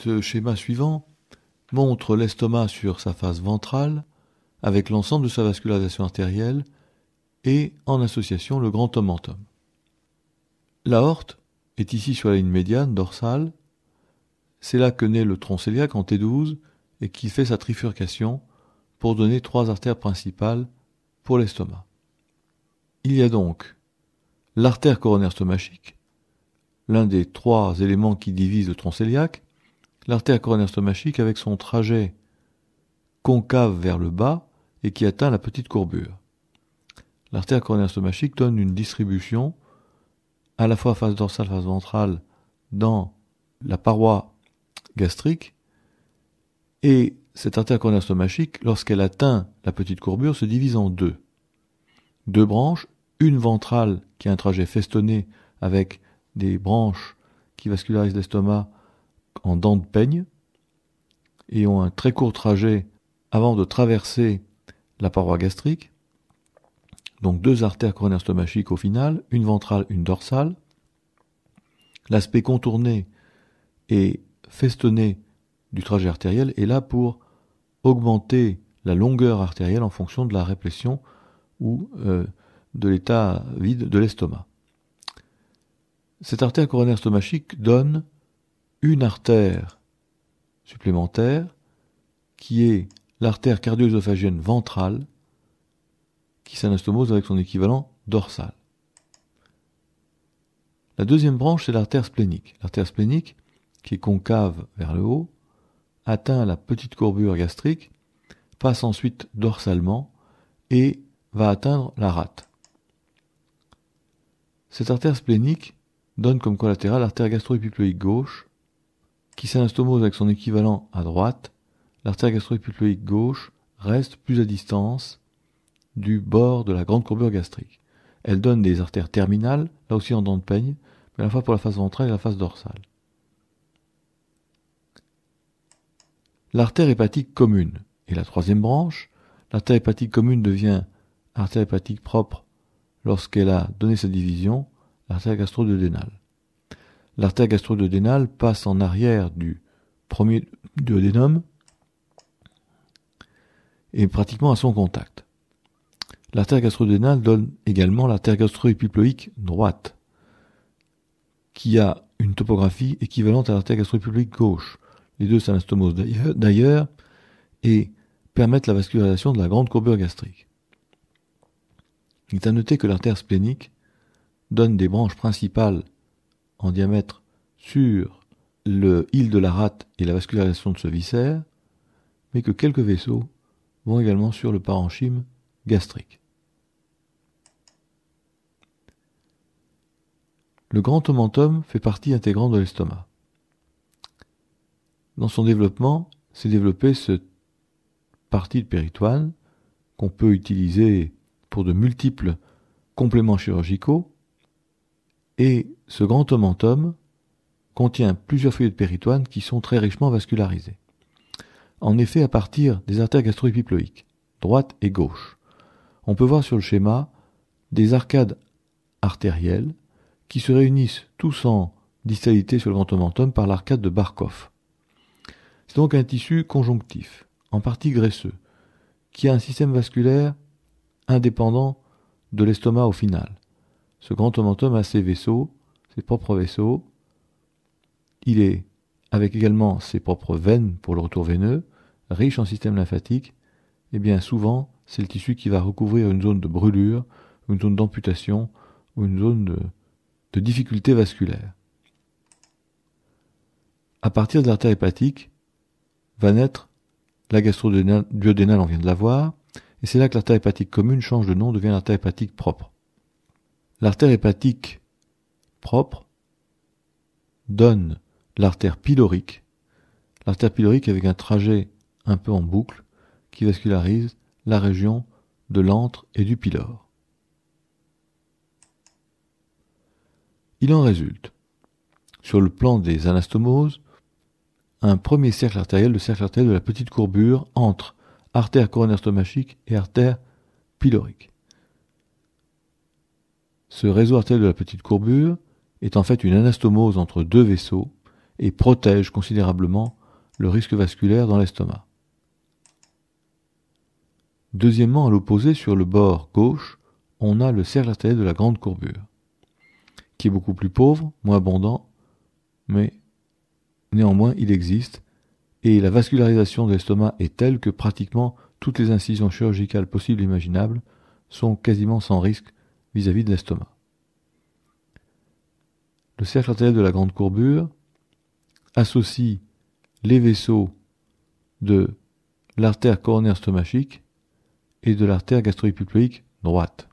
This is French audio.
Ce schéma suivant montre l'estomac sur sa face ventrale avec l'ensemble de sa vascularisation artérielle et en association le grand omentum. L'aorte est ici sur la ligne médiane dorsale. C'est là que naît le tronc cœliaque en T12 et qui fait sa trifurcation pour donner 3 artères principales pour l'estomac. Il y a donc l'artère coronaire stomachique, l'un des 3 éléments qui divisent le tronc cœliaque, l'artère coronaire stomachique avec son trajet concave vers le bas et qui atteint la petite courbure. L'artère coronaire stomachique donne une distribution à la fois face dorsale, face ventrale dans la paroi gastrique, et cette artère coronaire stomachique, lorsqu'elle atteint la petite courbure, se divise en 2. 2 branches, une ventrale qui a un trajet festonné avec des branches qui vascularisent l'estomac en dents de peigne et ont un très court trajet avant de traverser la paroi gastrique. Donc 2 artères coronaires stomachiques au final, une ventrale, une dorsale. L'aspect contourné et festonné du trajet artériel est là pour augmenter la longueur artérielle en fonction de la réplétion ou de l'état vide de l'estomac. Cette artère coronaire stomachique donne une artère supplémentaire qui est l'artère cardio-œsophagienne ventrale qui s'anastomose avec son équivalent dorsal. La deuxième branche, c'est l'artère splénique. L'artère splénique, qui est concave vers le haut, atteint la petite courbure gastrique, passe ensuite dorsalement et va atteindre la rate. Cette artère splénique donne comme collatérale l'artère gastro-épiploïque gauche, qui s'anastomose avec son équivalent à droite. L'artère gastro-épiploïque gauche reste plus à distance du bord de la grande courbure gastrique. Elle donne des artères terminales, là aussi en dents de peigne, mais à la fois pour la face ventrale et la face dorsale. L'artère hépatique commune est la troisième branche. L'artère hépatique commune devient artère hépatique propre lorsqu'elle a donné sa division, l'artère gastro-duodénale. L'artère gastro-duodénale passe en arrière du premier duodénum et pratiquement à son contact. L'artère gastro-duodénale donne également l'artère gastro-épiploïque droite, qui a une topographie équivalente à l'artère gastro-épiploïque gauche. Les deux s'anastomosent d'ailleurs et permettent la vascularisation de la grande courbure gastrique. Il est à noter que l'artère splénique donne des branches principales en diamètre sur le île de la rate et la vascularisation de ce viscère, mais que quelques vaisseaux vont également sur le parenchyme gastrique. Le grand omentum fait partie intégrante de l'estomac. Dans son développement, s'est développée cette partie de péritoine qu'on peut utiliser pour de multiples compléments chirurgicaux, et ce grand omentum contient plusieurs feuillets de péritoine qui sont très richement vascularisés. En effet, à partir des artères gastro-épiploïques, droite et gauche, on peut voir sur le schéma des arcades artérielles qui se réunissent tous en distalité sur le grand omentum par l'arcade de Barkov. C'est donc un tissu conjonctif, en partie graisseux, qui a un système vasculaire indépendant de l'estomac au final. Ce grand omentum a ses vaisseaux, ses propres vaisseaux. Il est, avec également ses propres veines pour le retour veineux, riche en système lymphatique, et bien souvent, c'est le tissu qui va recouvrir une zone de brûlure, une zone d'amputation ou une zone de difficulté vasculaire. À partir de l'artère hépatique, va naître la gastro-duodénale, on vient de la voir, et c'est là que l'artère hépatique commune change de nom, devient l'artère hépatique propre. L'artère hépatique propre donne l'artère pylorique avec un trajet un peu en boucle qui vascularise la région de l'antre et du pylore. Il en résulte, sur le plan des anastomoses, un premier cercle artériel, le cercle artériel de la petite courbure entre artère coronaire stomachique et artère pylorique. Ce réseau artériel de la petite courbure est en fait une anastomose entre deux vaisseaux et protège considérablement le risque vasculaire dans l'estomac. Deuxièmement, à l'opposé, sur le bord gauche, on a le cercle artériel de la grande courbure, qui est beaucoup plus pauvre, moins abondant, mais néanmoins il existe, et la vascularisation de l'estomac est telle que pratiquement toutes les incisions chirurgicales possibles et imaginables sont quasiment sans risque vis-à-vis de l'estomac. Le cercle artériel de la grande courbure associe les vaisseaux de l'artère coronaire stomachique et de l'artère gastro-épiploïque droite.